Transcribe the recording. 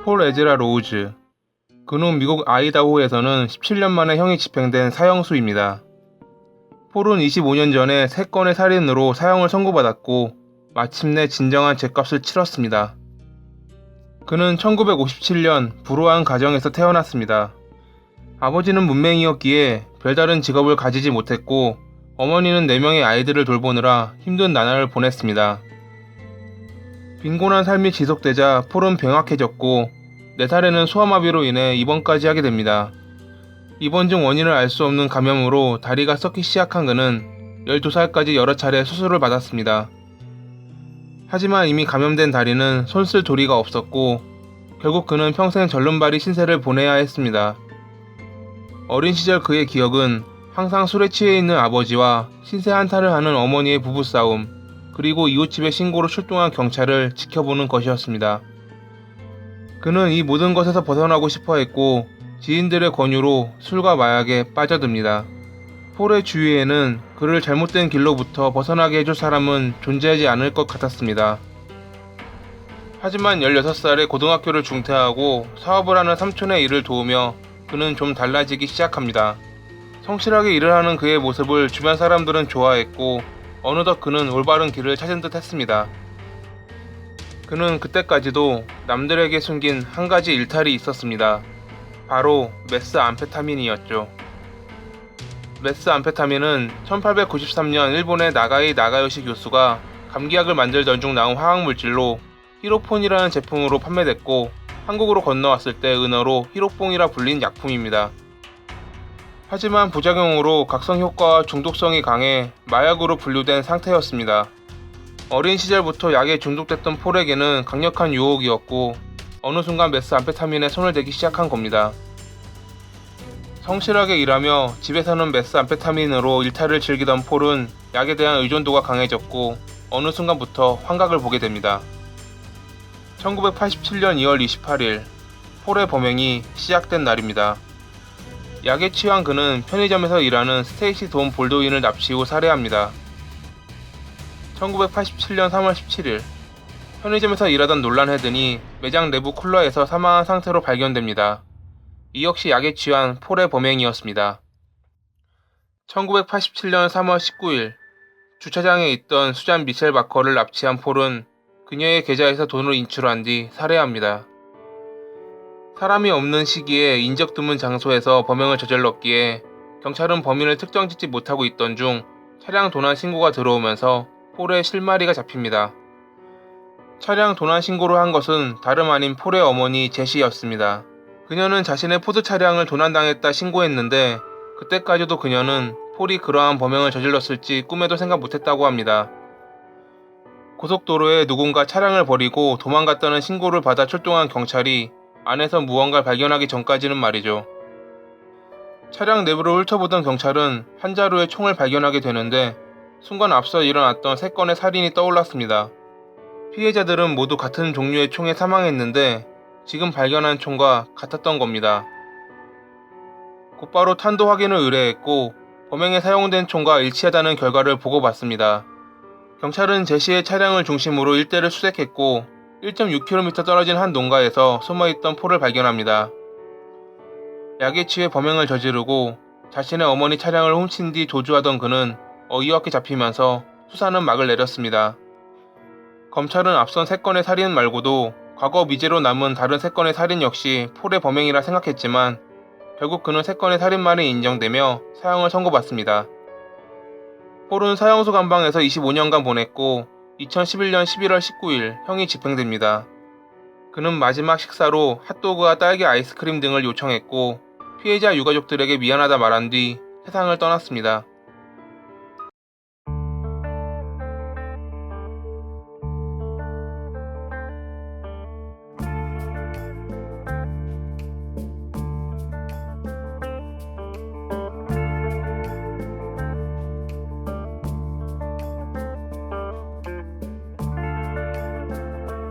폴 에즈라 로우즈. 그는 미국 아이다호에서는 17년 만에 형이 집행된 사형수입니다. 폴은 25년 전에 3건의 살인으로 사형을 선고받았고 마침내 진정한 죗값을 치렀습니다. 그는 1957년 불우한 가정에서 태어났습니다. 아버지는 문맹이었기에 별다른 직업을 가지지 못했고 어머니는 4명의 아이들을 돌보느라 힘든 나날을 보냈습니다. 빈곤한 삶이 지속되자 폴은 병약해졌고 4살에는 소아마비로 인해 입원까지 하게 됩니다. 입원 중 원인을 알 수 없는 감염으로 다리가 썩기 시작한 그는 12살까지 여러 차례 수술을 받았습니다. 하지만 이미 감염된 다리는 손쓸 도리가 없었고 결국 그는 평생 절름발이 신세를 보내야 했습니다. 어린 시절 그의 기억은 항상 술에 취해 있는 아버지와 신세 한탄을 하는 어머니의 부부싸움, 그리고 이웃집에 신고로 출동한 경찰을 지켜보는 것이었습니다. 그는 이 모든 것에서 벗어나고 싶어 했고 지인들의 권유로 술과 마약에 빠져듭니다. 폴의 주위에는 그를 잘못된 길로부터 벗어나게 해줄 사람은 존재하지 않을 것 같았습니다. 하지만 16살에 고등학교를 중퇴하고 사업을 하는 삼촌의 일을 도우며 그는 좀 달라지기 시작합니다. 성실하게 일을 하는 그의 모습을 주변 사람들은 좋아했고 어느덧 그는 올바른 길을 찾은 듯 했습니다. 그는 그때까지도 남들에게 숨긴 한 가지 일탈이 있었습니다. 바로 메스암페타민이었죠. 메스암페타민은 1893년 일본의 나가이 나가요시 교수가 감기약을 만들던 중 나온 화학물질로 히로폰이라는 제품으로 판매됐고 한국으로 건너왔을 때 은어로 히로뽕이라 불린 약품입니다. 하지만 부작용으로 각성 효과와 중독성이 강해 마약으로 분류된 상태였습니다. 어린 시절부터 약에 중독됐던 폴에게는 강력한 유혹이었고 어느 순간 메스암페타민에 손을 대기 시작한 겁니다. 성실하게 일하며 집에서는 메스암페타민으로 일탈을 즐기던 폴은 약에 대한 의존도가 강해졌고 어느 순간부터 환각을 보게 됩니다. 1987년 2월 28일 폴의 범행이 시작된 날입니다. 약에 취한 그는 편의점에서 일하는 스테이시 돈 볼도인을 납치 후 살해합니다. 1987년 3월 17일 편의점에서 일하던 놀란 헤든이 매장 내부 쿨러에서 사망한 상태로 발견됩니다. 이 역시 약에 취한 폴의 범행이었습니다. 1987년 3월 19일 주차장에 있던 수잔 미셸 바커를 납치한 폴은 그녀의 계좌에서 돈을 인출한 뒤 살해합니다. 사람이 없는 시기에 인적 드문 장소에서 범행을 저질렀기에 경찰은 범인을 특정짓지 못하고 있던 중 차량 도난 신고가 들어오면서 폴의 실마리가 잡힙니다. 차량 도난 신고를 한 것은 다름 아닌 폴의 어머니 제시였습니다. 그녀는 자신의 포드 차량을 도난당했다 신고했는데 그때까지도 그녀는 폴이 그러한 범행을 저질렀을지 꿈에도 생각 못했다고 합니다. 고속도로에 누군가 차량을 버리고 도망갔다는 신고를 받아 출동한 경찰이 안에서 무언가를 발견하기 전까지는 말이죠. 차량 내부를 훑어보던 경찰은 한 자루의 총을 발견하게 되는데 순간 앞서 일어났던 3건의 살인이 떠올랐습니다. 피해자들은 모두 같은 종류의 총에 사망했는데 지금 발견한 총과 같았던 겁니다. 곧바로 탄도 확인을 의뢰했고 범행에 사용된 총과 일치하다는 결과를 보고받습니다. 경찰은 제시의 차량을 중심으로 일대를 수색했고 1.6km 떨어진 한 농가에서 숨어있던 폴을 발견합니다. 약에 취해 범행을 저지르고 자신의 어머니 차량을 훔친 뒤 도주하던 그는 어이없게 잡히면서 수사는 막을 내렸습니다. 검찰은 앞선 3건의 살인 말고도 과거 미제로 남은 다른 3건의 살인 역시 폴의 범행이라 생각했지만 결국 그는 3건의 살인만이 인정되며 사형을 선고받습니다. 폴은 사형수 감방에서 25년간 보냈고 2011년 11월 19일 형이 집행됩니다. 그는 마지막 식사로 핫도그와 딸기 아이스크림 등을 요청했고 피해자 유가족들에게 미안하다 말한 뒤 세상을 떠났습니다.